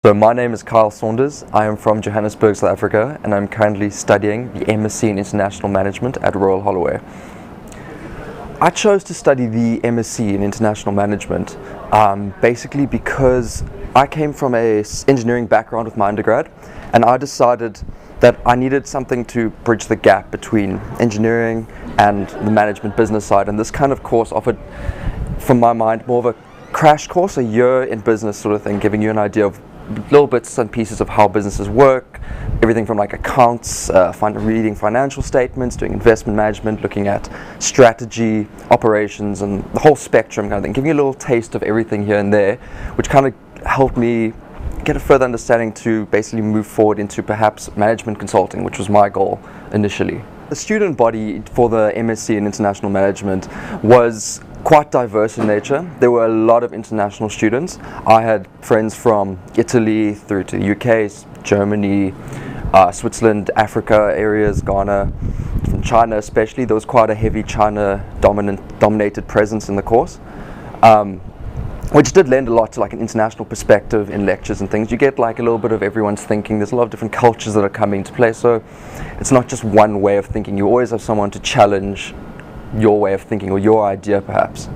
So my name is Kyle Saunders. I am from Johannesburg, South Africa, and I'm currently studying the MSc in International Management at Royal Holloway. I chose to study the MSc in International Management basically because I came from an engineering background with my undergrad, and I decided that I needed something to bridge the gap between engineering and the management business side, and this kind of course offered, from my mind, more of a crash course, a year in business sort of thing, giving you an idea of little bits and pieces of how businesses work, everything from like accounts, reading financial statements, doing investment management, looking at strategy, operations, and the whole spectrum kind of thing, giving you a little taste of everything here and there, which kind of helped me get a further understanding to basically move forward into perhaps management consulting, which was my goal initially. The student body for the MSc in International Management was quite diverse in nature. There were a lot of international students. I had friends from Italy through to the UK, Germany, Switzerland, Africa areas, Ghana, from China especially. There was quite a heavy China dominated presence in the course, which did lend a lot to like an international perspective in lectures and things. You get like a little bit of everyone's thinking. There's a lot of different cultures that are coming into play, so it's not just one way of thinking. You always have someone to challenge your way of thinking or your idea perhaps.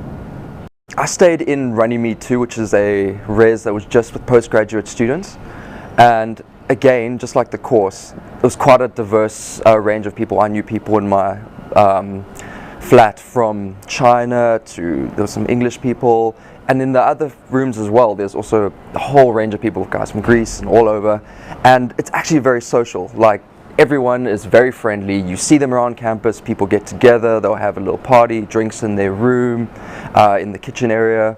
I stayed in Runnymede 2, which is a res that was just with postgraduate students, and again, just like the course, it was quite a diverse range of people. I knew people in my flat from China to, there were some English people, and in the other rooms as well there's also a whole range of people, guys from Greece and all over, and it's actually very social. Like, everyone is very friendly. You see them around campus, people get together, they'll have a little party, drinks in their room, in the kitchen area.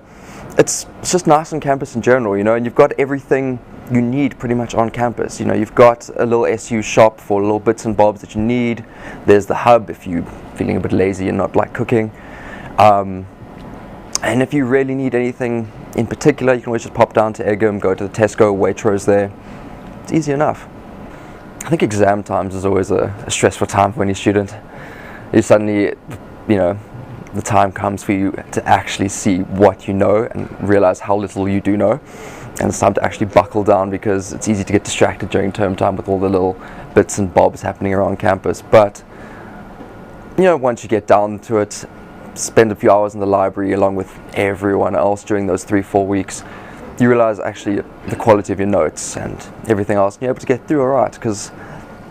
It's just nice on campus in general, you know, and you've got everything you need pretty much on campus. You know, you've got a little SU shop for little bits and bobs that you need. There's the hub if you're feeling a bit lazy and not like cooking. And if you really need anything in particular, you can always just pop down to Egham, go to the Tesco, Waitrose there. It's easy enough. I think exam times is always a stressful time for any student. You suddenly, you know, the time comes for you to actually see what you know and realize how little you do know. And it's time to actually buckle down, because it's easy to get distracted during term time with all the little bits and bobs happening around campus. But, you know, once you get down to it, spend a few hours in the library along with everyone else during those 3-4 weeks, you realize actually the quality of your notes and everything else, and you're able to get through alright, because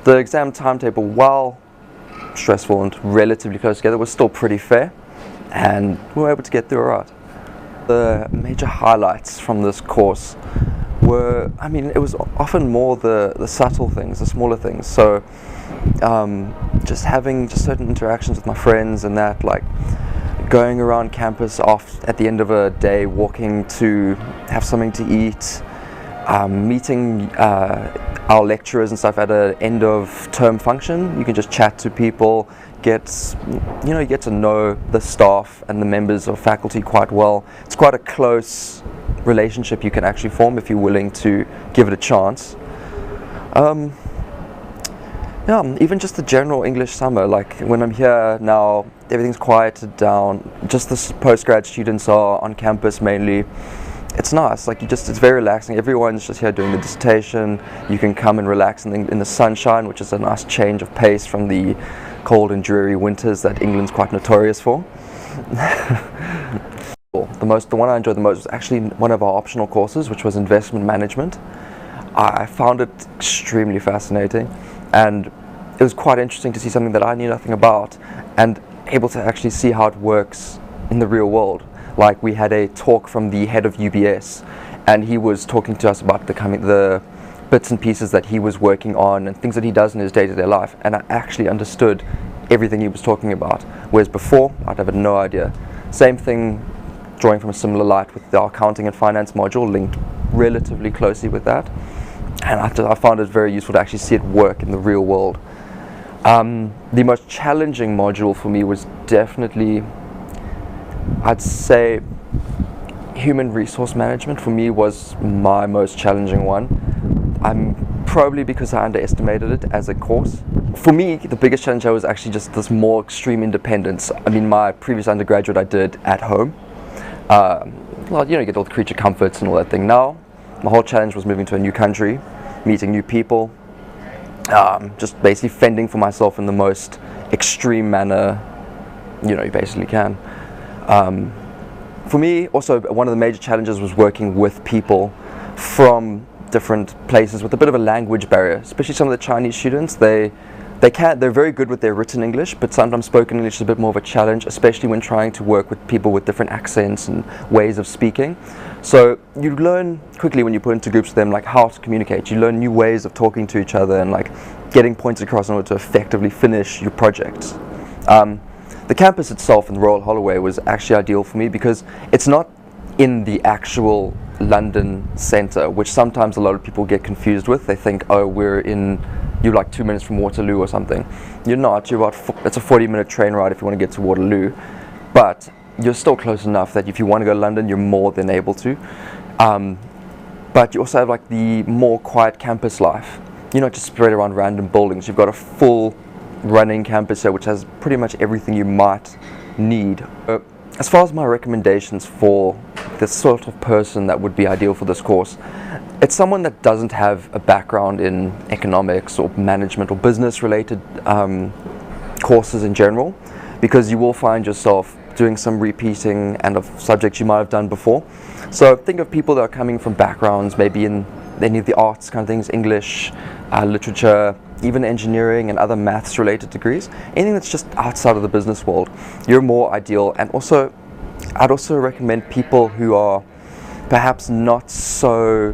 the exam timetable, while stressful and relatively close together, was still pretty fair, and we were able to get through alright. The major highlights from this course were, I mean, it was often more the subtle things, the smaller things. So just having just certain interactions with my friends and that, like going around campus at the end of a day, walking to have something to eat, meeting our lecturers and stuff at an end of term function. You can just chat to people, you get to know the staff and the members of faculty quite well. It's quite a close relationship you can actually form if you're willing to give it a chance. Yeah, even just the general English summer, like when I'm here now, everything's quieted down, just the postgrad students are on campus mainly. It's nice, like it's very relaxing. Everyone's just here doing the dissertation. You can come and relax in the sunshine, which is a nice change of pace from the cold and dreary winters that England's quite notorious for. The one I enjoyed the most was actually one of our optional courses, which was investment management. I found it extremely fascinating, and it was quite interesting to see something that I knew nothing about and able to actually see how it works in the real world. Like, we had a talk from the head of UBS, and he was talking to us about the bits and pieces that he was working on and things that he does in his day-to-day life, and I actually understood everything he was talking about, whereas before I'd have no idea. Same thing, drawing from a similar light with the accounting and finance module, linked relatively closely with that, and I found it very useful to actually see it work in the real world. The most challenging module for me was definitely, I'd say, human resource management. For me was my most challenging one. Probably because I underestimated it as a course. For me, the biggest challenge was actually just this more extreme independence. I mean, my previous undergraduate I did at home. You get all the creature comforts and all that thing. Now, My whole challenge was moving to a new country, meeting new people, just basically fending for myself in the most extreme manner you basically can. For me, also, one of the major challenges was working with people from different places with a bit of a language barrier, especially some of the Chinese students. They're very good with their written English, but sometimes spoken English is a bit more of a challenge, especially when trying to work with people with different accents and ways of speaking. So you learn quickly when you put into groups with them, like, how to communicate. You learn new ways of talking to each other and like getting points across in order to effectively finish your projects. The campus itself in the Royal Holloway was actually ideal for me because it's not in the actual London centre, which sometimes a lot of people get confused with. They think, oh, you're like 2 minutes from Waterloo or something. You're not. It's a 40-minute train ride if you want to get to Waterloo, but you're still close enough that if you want to go to London, you're more than able to. But you also have like the more quiet campus life. You're not just spread around random buildings. You've got a full running campus here, which has pretty much everything you might need. As far as my recommendations for the sort of person that would be ideal for this course, it's someone that doesn't have a background in economics or management or business related courses in general, because you will find yourself doing some repeating and of subjects you might have done before. So think of people that are coming from backgrounds maybe in any of the arts kind of things, English, literature, even engineering and other maths related degrees, anything that's just outside of the business world. You're more ideal. And also, I'd also recommend people who are perhaps not so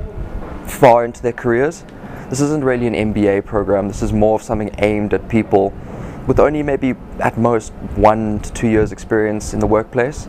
far into their careers. This isn't really an MBA program. This is more of something aimed at people with only maybe at most 1 to 2 years experience in the workplace.